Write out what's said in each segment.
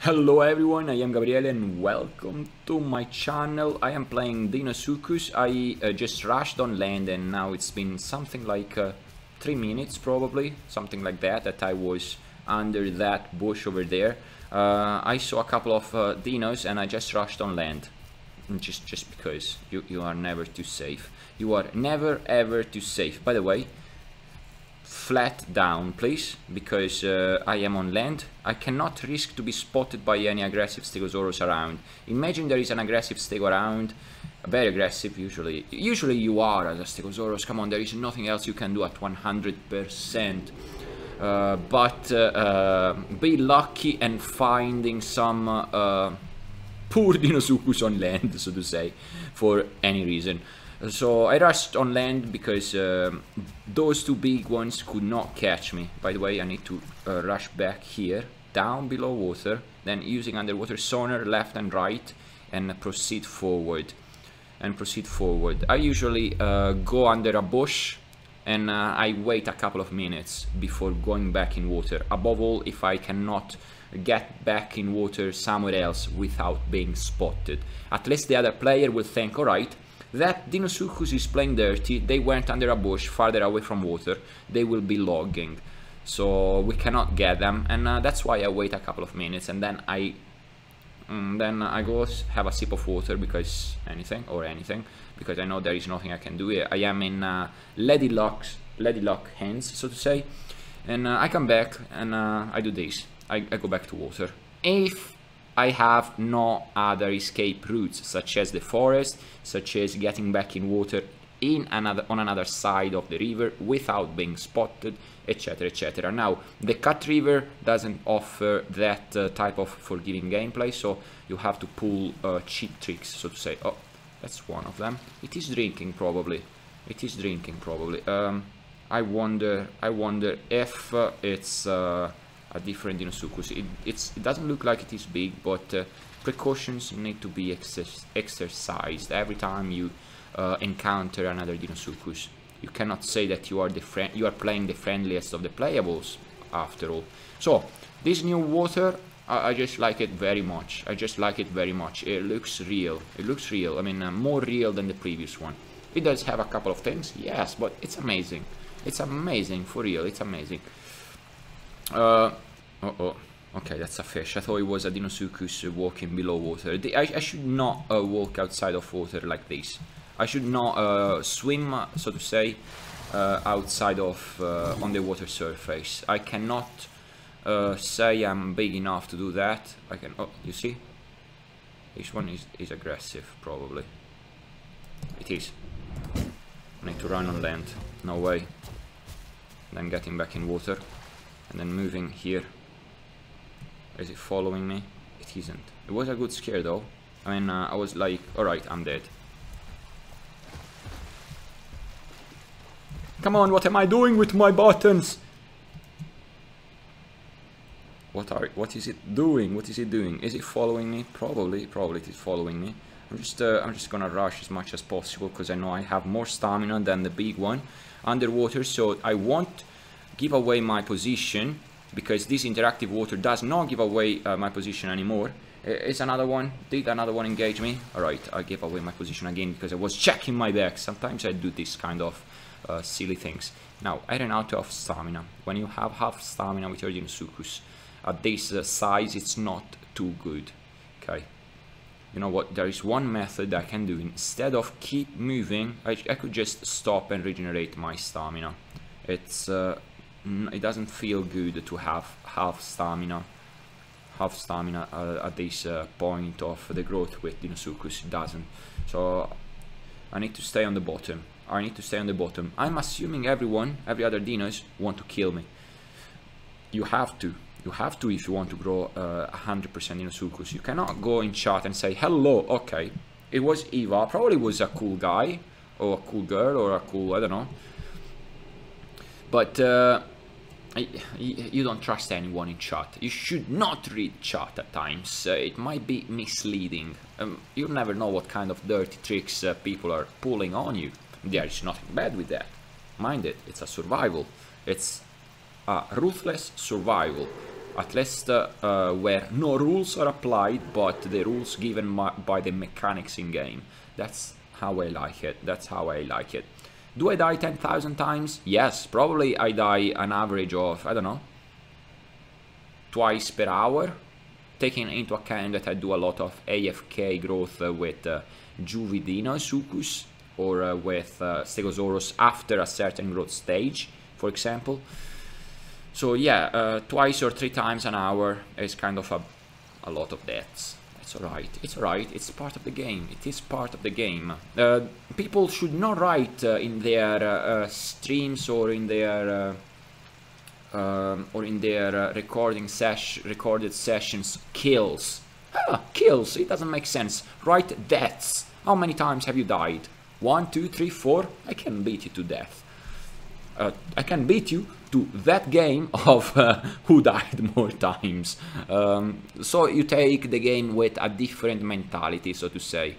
Hello everyone, I am Gabriele and welcome to my channel. I am playing Deinosuchus. I just rushed on land and now it's been something like 3 minutes probably, something like that I was under that bush over there. I saw a couple of dinos and I just rushed on land. Just because you are never too safe. You are never ever too safe. By the way, flat down please, because I am on land. I cannot risk to be spotted by any aggressive stegosaurus around. Imagine there is an aggressive stego around, very aggressive. Usually you are as a stegosaurus. Come on, there is nothing else you can do at 100%. But be lucky and finding some poor Deinosuchus on land, so to say, for any reason. So I rushed on land because those two big ones could not catch me. By the way, I need to rush back here, down below water, then using underwater sonar left and right, and proceed forward. I usually go under a bush and I wait a couple of minutes before going back in water. Above all, if I cannot get back in water somewhere else without being spotted. At least the other player will think, alright, that Deinosuchus is playing dirty, they went under a bush farther away from water, they will be logging, so we cannot get them, and that's why I wait a couple of minutes, and then I go have a sip of water, because anything, because I know there is nothing I can do here. I am in lady lock hands, so to say, and I come back and I do this. I go back to water. If I have no other escape routes, such as the forest, such as getting back in water on another side of the river without being spotted, etc, etc. Now, the cut river doesn't offer that type of forgiving gameplay, so you have to pull cheap tricks, so to say. Oh, that's one of them. It is drinking probably. I wonder if it's a different Deinosuchus. It doesn't look like it is big, but precautions need to be exercised every time you encounter another Deinosuchus. You cannot say that you are playing the friendliest of the playables, after all. So this new water, I just like it very much. It looks real. I mean, more real than the previous one. It does have a couple of things, yes, but it's amazing. It's amazing, for real. It's amazing. Okay, that's a fish. I thought it was a Deinosuchus walking below water. I should not walk outside of water like this. I should not swim, so to say, outside of on the water surface. I cannot say I'm big enough to do that. I can. Oh, you see? This one is aggressive, probably. It is. I need to run on land. No way. Then getting back in water. And then moving here. Is it following me? It isn't. It was a good scare though. I mean, I was like, alright, I'm dead. Come on, what am I doing with my buttons? What is it doing? What is it doing? Is it following me? Probably it is following me. I'm just gonna rush as much as possible, because I know I have more stamina than the big one underwater, so I won't give away my position, because this interactive water does not give away my position anymore. Is another one? Did another one engage me? Alright, I gave away my position again because I was checking my back. Sometimes I do this kind of silly things. Now, I ran out of stamina. When you have half stamina with your Deinosuchus at this size, it's not too good. Okay. You know what? There is one method I can do. Instead of keep moving, I could just stop and regenerate my stamina. It doesn't feel good to have half stamina at this point of the growth with Deinosuchus. It doesn't. So I need to stay on the bottom. I'm assuming every other dinos want to kill me. You have to if you want to grow 100% Deinosuchus. You cannot go in chat and say, hello, okay, it was Eva, probably was a cool guy, or a cool girl, or a cool, I don't know. But you don't trust anyone in chat. You should not read chat at times. It might be misleading. You never know what kind of dirty tricks people are pulling on you. There is nothing bad with that. Mind it, it's a survival. It's a ruthless survival. At least where no rules are applied, but the rules given by the mechanics in game. That's how I like it. That's how I like it. Do I die 10,000 times? Yes, probably I die an average of, I don't know, twice per hour, taking into account that I do a lot of AFK growth with Juvidinosuchus or with Stegosaurus after a certain growth stage, for example. So yeah, twice or 3 times an hour is kind of a lot of deaths. It's alright, it's alright, it's part of the game, it is part of the game. People should not write in their streams or in their recorded sessions kills. Kills, it doesn't make sense. Write deaths. How many times have you died? 1, 2, 3, 4? I can beat you to death. I can beat you to that game of who died more times. So you take the game with a different mentality, so to say.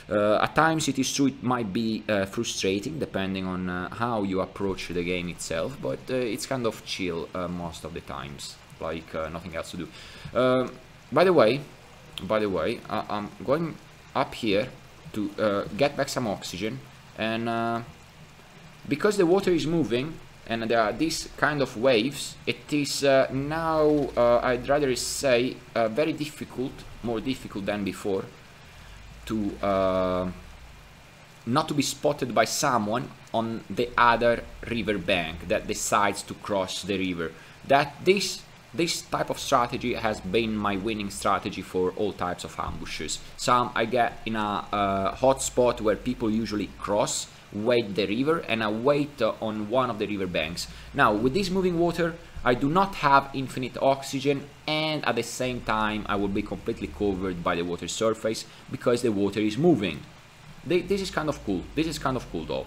At times it is true, it might be frustrating depending on how you approach the game itself, but it's kind of chill most of the times, like nothing else to do. By the way, I'm going up here to get back some oxygen, and because the water is moving and there are these kind of waves, it is now, I'd rather say, very difficult, more difficult than before, to not to be spotted by someone on the other river bank that decides to cross the river. That this type of strategy has been my winning strategy for all types of ambushes. Some I get in a hot spot where people usually cross, wait the river, and I wait on one of the river banks. Now with this moving water I do not have infinite oxygen, and at the same time I will be completely covered by the water surface because the water is moving. This is kind of cool. This is kind of cool though.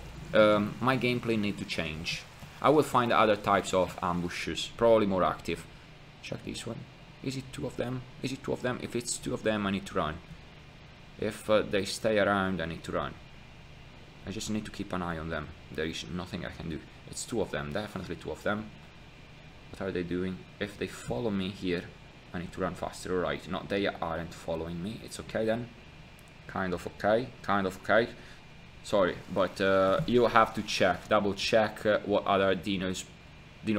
My gameplay needs to change. I will find other types of ambushes, probably more active. Check this one. Is it 2 of them? Is it 2 of them? If it's 2 of them I need to run. If they stay around I need to run. I just need to keep an eye on them. There is nothing I can do. It's 2 of them, definitely 2 of them. What are they doing? If they follow me here, I need to run faster. Alright, no, they aren't following me. It's okay then. Kind of okay, kind of okay. Sorry, but you have to check, double check what other Dino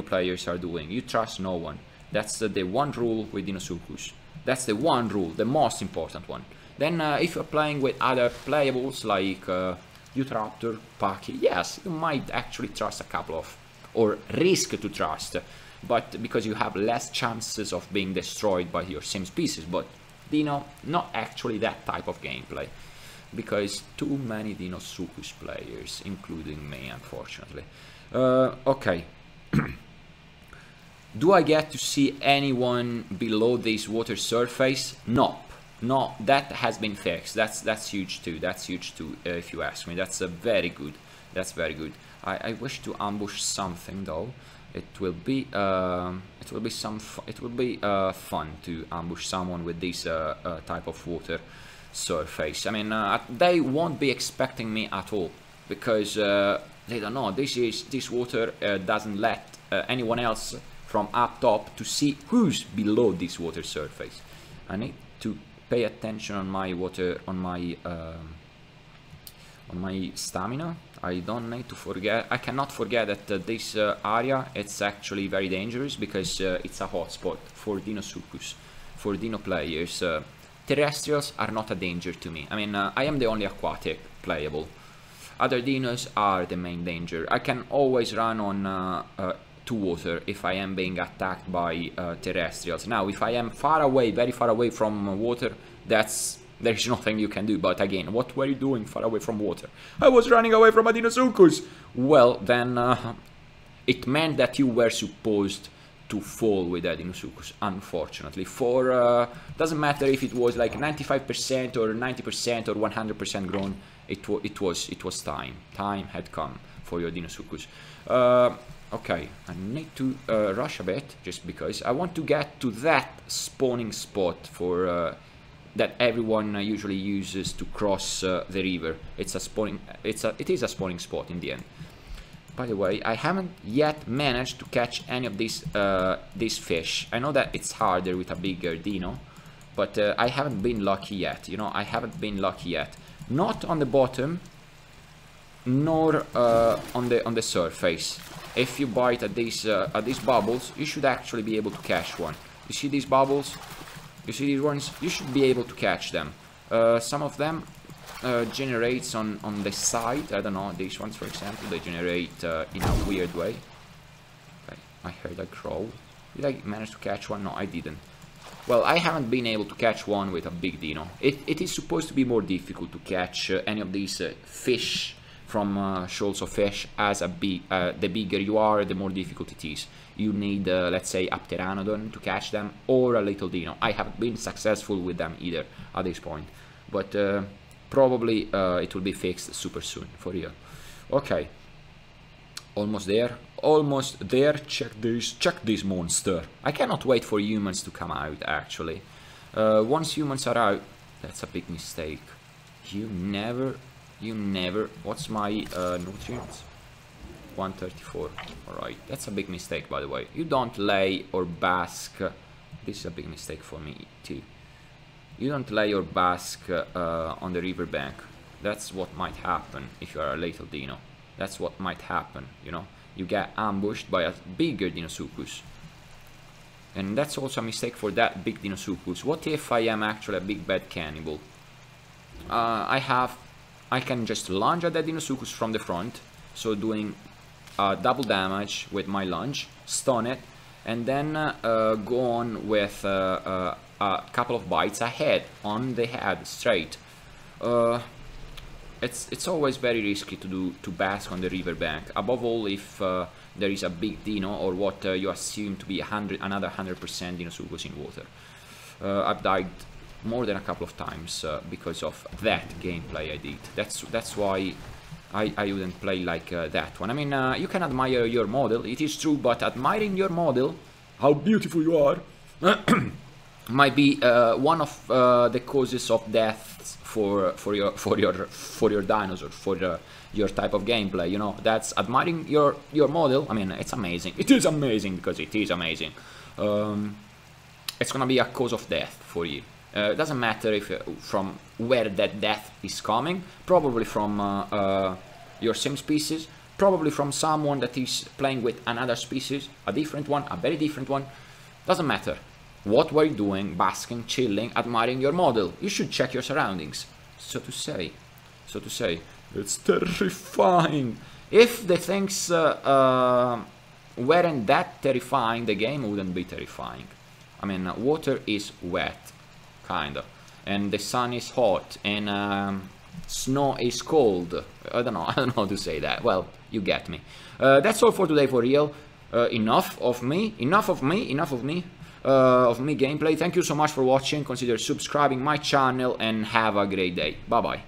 players are doing. You trust no one. That's the one rule with Dinosuchus. That's the one rule, the most important one. Then if you're playing with other playables like Utraptor, Paki, yes, you might actually trust a couple of, or risk to trust, but because you have less chances of being destroyed by your same species. But Dino, not actually that type of gameplay, because too many Dinosuchus players, including me, unfortunately. Okay. Do I get to see anyone below this water surface? No. No, that has been fixed. That's huge too. That's huge too, if you ask me. That's very good. That's very good. I wish to ambush something though. It will be fun to ambush someone with this type of water surface. I mean, they won't be expecting me at all because they don't know. This water doesn't let anyone else from up top to see who's below this water surface. I need to pay attention on my water, on my stamina. I don't need to forget. I cannot forget that this area, it's actually very dangerous because it's a hotspot for Dinosuchus, for Dino players. Terrestrials are not a danger to me. I mean, I am the only aquatic playable. Other dinos are the main danger. I can always run on to water if I am being attacked by terrestrials. Now, if I am far away, very far away from water, there's nothing you can do. But again, what were you doing far away from water? I was running away from a Dinosuchus. Well, then it meant that you were supposed to fall with a Dinosuchus, unfortunately. For doesn't matter if it was like 95% or 90% or 100% grown, it was time. Time had come for your Dinosuchus. Okay, I need to rush a bit just because I want to get to that spawning spot for that everyone usually uses to cross the river. It is a spawning spot in the end. by the way, I haven't yet managed to catch any of these fish. I know that it's harder with a bigger dino, but I haven't been lucky yet, you know, I haven't been lucky yet. Not on the bottom, nor on the surface. If you bite at these bubbles, you should actually be able to catch one. You see these bubbles? You see these ones? You should be able to catch them. Some of them generates on the side. I don't know, these ones for example, they generate in a weird way. Okay, I heard a crow. Did I manage to catch one? No, I didn't. Well, I haven't been able to catch one with a big dino. It is supposed to be more difficult to catch any of these fish from shoals of fish. As the bigger you are, the more difficult it is. You need, let's say, a pteranodon to catch them, or a little dino. I haven't been successful with them either at this point, but probably it will be fixed super soon, for real. Okay, almost there, almost there. Check this monster. I cannot wait for humans to come out, actually. Once humans are out, that's a big mistake. You never, what's my nutrients? 134. Alright, that's a big mistake, by the way. You don't lay or bask. This is a big mistake for me too. You don't lay or bask on the riverbank. That's what might happen if you are a little dino. That's what might happen, you know. You get ambushed by a bigger Deinosuchus. And that's also a mistake for that big Deinosuchus. What if I am actually a big bad cannibal? I can just lunge at that Deinosuchus from the front, so doing double damage with my lunge, stun it, and then go on with a couple of bites ahead, on the head, straight. It's always very risky to bask on the riverbank, above all if there is a big dino, or what you assume to be another 100% Deinosuchus in water. I've died more than a couple of times because of that gameplay I did. That's why I wouldn't play like that one. I mean, you can admire your model, it is true, but admiring your model, how beautiful you are, might be one of the causes of death for your dinosaur, for your type of gameplay. You know, that's admiring your model. I mean, it's amazing. It is amazing because it is amazing. It's gonna be a cause of death for you. It doesn't matter if from where that death is coming. Probably from your same species. Probably from someone that is playing with another species, a different one, a very different one. Doesn't matter. What were you doing? Basking, chilling, admiring your model. You should check your surroundings. So to say. It's terrifying. If the things weren't that terrifying, the game wouldn't be terrifying. I mean, water is wet, kinda, and the sun is hot, and snow is cold. I don't know how to say that. Well, you get me. That's all for today, for real. Enough of me gameplay. Thank you so much for watching. Consider subscribing my channel, and have a great day. Bye bye.